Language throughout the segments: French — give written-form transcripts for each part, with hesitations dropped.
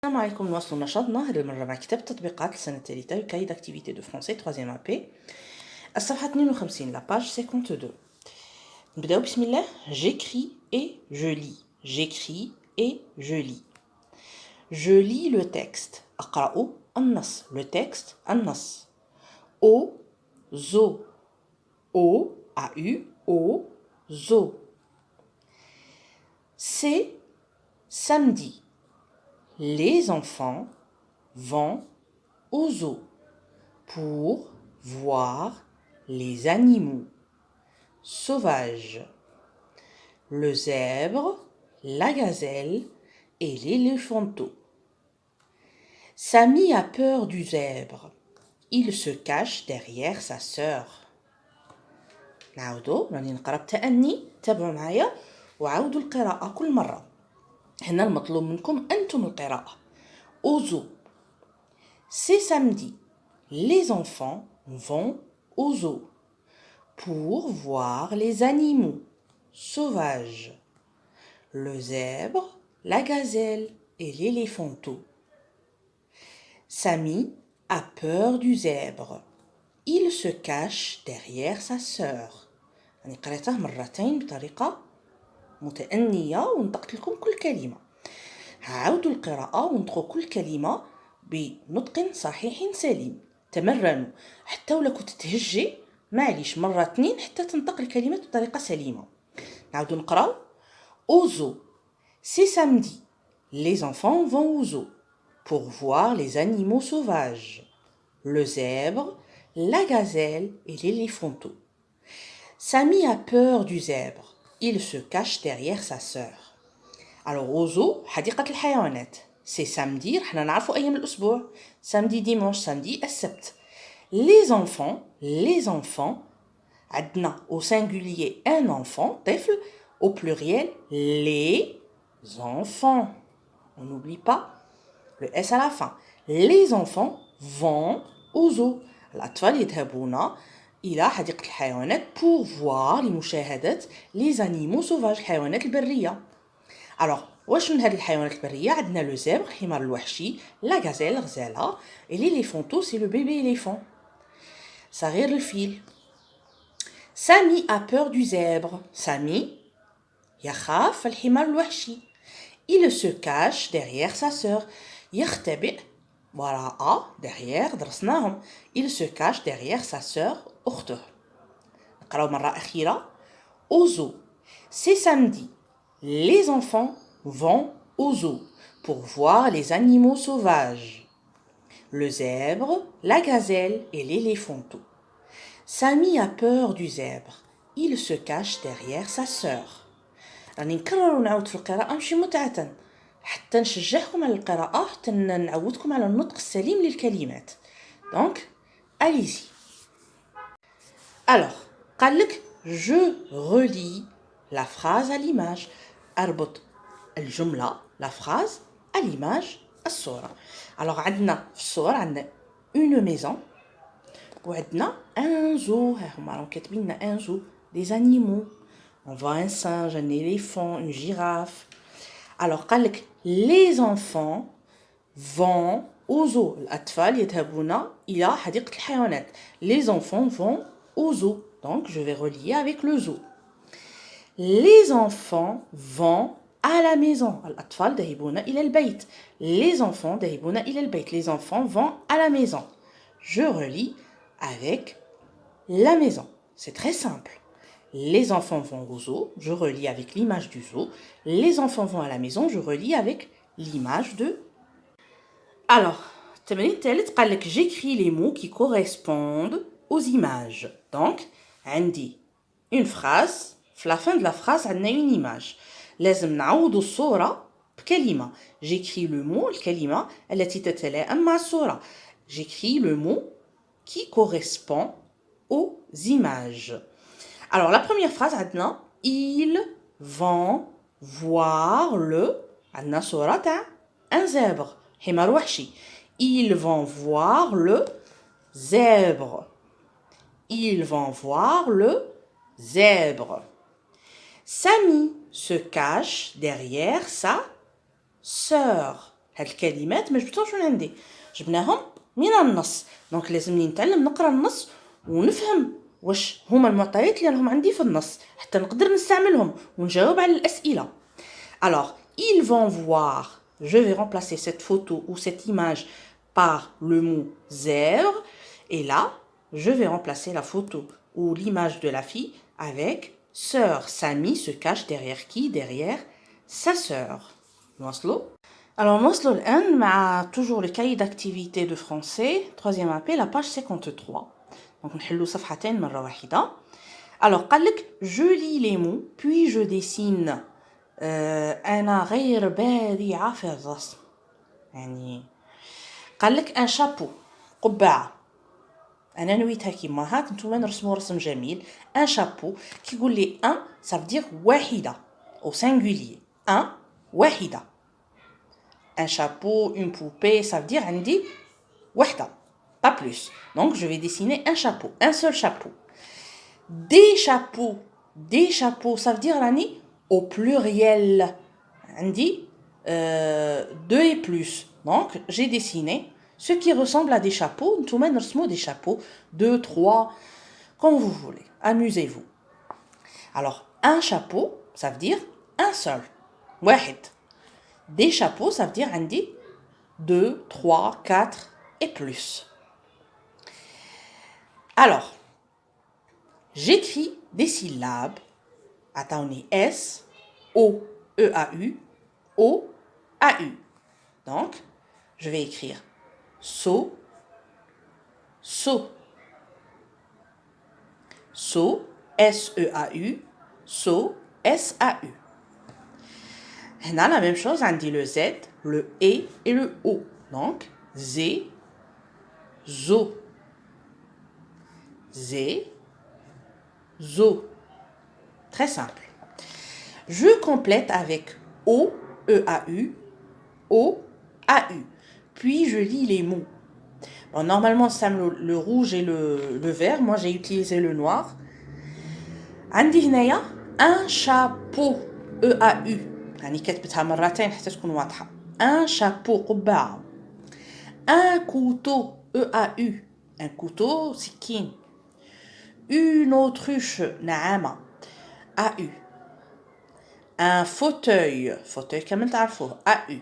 السلام عليكم. نواصل نشاطنا هذه المرة مع كتاب تطبيقات السنة الثالثة كاي d'activité de français 3e AP الصفحة 52 la page 52. نبداو بسم الله. J'écris et je lis. J'écris et je lis. Je lis le texte. أقرأ النص. Le texte النص. Au zoo. Au A-U au zoo. C'est samedi. Les enfants vont au zoo pour voir les animaux sauvages, le zèbre, la gazelle et l'éléphanteau. Samy a peur du zèbre. Il se cache derrière sa sœur. نعاودو راني نقرا بتأني. تابعوا معايا وعاودوا القراءة كل مرة. هنا المطلوب منكم أنتم القراءة. Au zoo. C'est samedi. Les enfants vont au zoo pour voir les animaux sauvages, le zèbre, la gazelle et l'éléphanteau. Samy a peur du zèbre. Il se cache derrière sa sœur. أنا قرأته مرتين بطريقة متأنية ونطقت لكم كل كلمة. عاودوا القراءة ونطقوا كل كلمة بنطق صحيح سليم. تمرنوا حتى ولا كنت تهجي معليش مرة 2 حتى تنطق الكلمات بطريقة سليمة. نعاودوا نقراو. Au zoo. C'est samedi. Les enfants vont au zoo pour voir les animaux sauvages, le zèbre, la gazelle et l'éléphanteau. Samy a peur du zèbre. Il se cache derrière sa sœur. Alors au zoo, حديقة الحيوانات. C'est samedi, رحنا نعرفوا أيام الأسبوع. Samedi, dimanche, samedi, السبت. Les enfants, عندنا au singulier un enfant, طفل, au pluriel les enfants. On n'oublie pas le S à la fin. Les enfants vont au zoo. الأطفال يذهبون إلى حديقة الحيوانات pour voir لمشاهدة les animaux sauvages, الحيوانات البرية. Alors, واش من هاد الحيوانات البرية؟ عندنا لو زيبر الحمار الوحشي، لا غازيل غزالة، et l'éléphanteau c'est le bébé éléphant صغير الفيل. Samy a peur du zèbre. Samy يخاف الحمار الوحشي. Il se cache derrière sa sœur. يختبئ وراء derrière درسناهم. Il se cache derrière sa sœur أخته. نقراو مرة أخيرة. Au zoo. C'est samedi. Les enfants vont au zoo pour voir les animaux sauvages, le zèbre, la gazelle et l'éléphanteau. Samy a peur du zèbre. Il se cache derrière sa sœur. راني نكرر ونعاود في القراءة ماشي متعة حتى نشجعكم على القراءة حتى نعودكم على النطق السليم للكلمات. Donc, allez-y. Alors, قال لك je relis la phrase à l'image. أربط الجملة la phrase à l'image الصورة. Alors عندنا في الصور عندنا une maison وعندنا un zoo. ها هما راهم كاتبين لنا un zoo des animaux. On voit un singe, un éléphant, une girafe. Alors قال لك les enfants vont au zoo. الأطفال يذهبون إلى حديقة الحيوانات. Les enfants vont au zoo. Donc je vais relier avec le zoo. Les enfants vont à la maison. الأطفال ذاهبون إلى البيت. Les enfants ذاهبون إلى البيت. Les enfants vont à la maison. Je relis avec la maison. C'est très simple. Les enfants vont au zoo. Je relis avec l'image du zoo. Les enfants vont à la maison. Je relis avec l'image de... Alors, التمرين الثالث قال لك j'écris les mots qui correspondent aux images. Donc, عندي une phrase. في la fin de la phrase عندنا une image. لازم نعوض الصورة بكلمة. J'écris le mot الكلمة التي تتلائم مع الصورة. J'écris le mot qui correspond aux images. Alors la première phrase عندنا ils vont voir le عندنا صورة تاع un zèbre حمار وحشي. Ils vont voir le zèbre. Ils vont voir le zèbre. Samy se cache derrière sa sœur. هاد الكلمات ما جبتهمش من عندي، جبناهم من النص. دونك لازمني نتعلم نقرا النص ونفهم واش هما المعطيات اللي راهم عندي في النص حتى نقدر نستعملهم ونجاوب على الأسئلة. Alors, ils vont voir, je vais remplacer cette photo ou cette image par le mot zèbre. Et là, je vais remplacer la photo ou l'image de la fille avec sœur. Samy se cache derrière qui? Derrière sa sœur. نواصلوا. Alors, نواصلوا الآن مع toujours le cahier d'activité de français, troisième appel, la page 53. Donc, نحلوا صفحتين مرة واحدة. Alors, قال لك je lis les mots puis je dessine. أنا غير بارعة في الرسم. يعني قال لك ان شابو قبعة. أنا نويتها كيما هاك نتوما نرسموا رسم جميل. ان شابو كي يقول لي ان ça veut dire واحدة au singulier. un واحدة. un chapeau, une poupée, ça veut dire عندي وحدة, pas plus. Donc je vais dessiner un chapeau, un seul chapeau. Des chapeaux, ça veut dire راني au pluriel. عندي deux et plus. Donc j'ai dessiné ce qui ressemble à des chapeaux. نتوما نرسموا des chapeaux, 2, 3, comme vous voulez. Amusez-vous. Alors un chapeau, ça veut dire un seul. واحد. Des chapeaux, ça veut dire عندي 2, 3, 4 et plus. Alors, j'écris des syllabes. عطاوني S, O, E-A-U, O, A-U. Donc, je vais écrire so, so. So, S-E-A-U, so, S-A-U. Là, la même chose, on dit le Z, le E et le O. Donc, Z, zo. Z, zo. Très simple. Je complète avec O, E-A-U, O, A-U. Puis, je lis les mots. Bon, normalement, ça le rouge et le vert. Moi, j'ai utilisé le noir. عندي هنايا un chapeau, E-A-U. يعني كتبتها مرتين حتى تكون واضحة. Un chapeau, قبعة. Un couteau, E-A-U. Un couteau, سكين. Une autruche, نعامة. A-U. Un fauteuil, fauteuil كامل تعرفوه. A-U.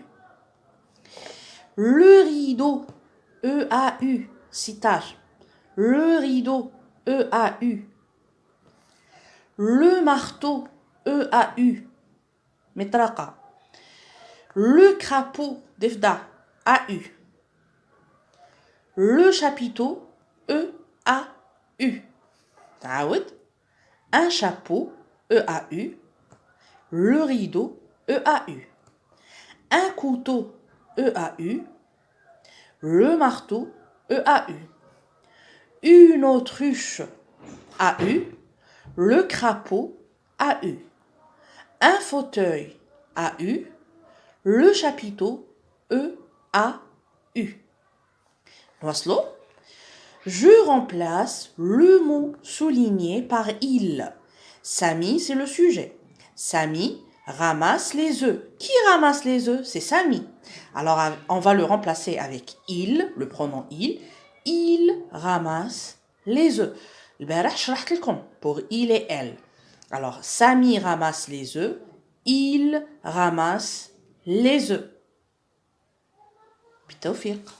Le rideau, E-A-U. ستار. Le rideau, E-A-U. Le marteau, E-A-U. مطرقة. Le crapaud, ضفدع. A-U. Le chapiteau, E-A-U. تعاود. Un chapeau, E-A-U. Le rideau, E-A-U. Un couteau, E-A-U. Le marteau, E-A-U. Une autruche, A-U. Le crapaud, A-U. Un fauteuil, A-U. Le chapiteau, E-A-U. نواصلوا. Je remplace le mot souligné par il. Samy, c'est le sujet. Samy ramasse les œufs. Qui ramasse les œufs? C'est Samy. Alors, on va le remplacer avec il, le pronom il. Il ramasse les œufs. البارح شرحت لكم pour il et elle. Alors, Samy ramasse les œufs. Il ramasse les œufs. بالتوفيق.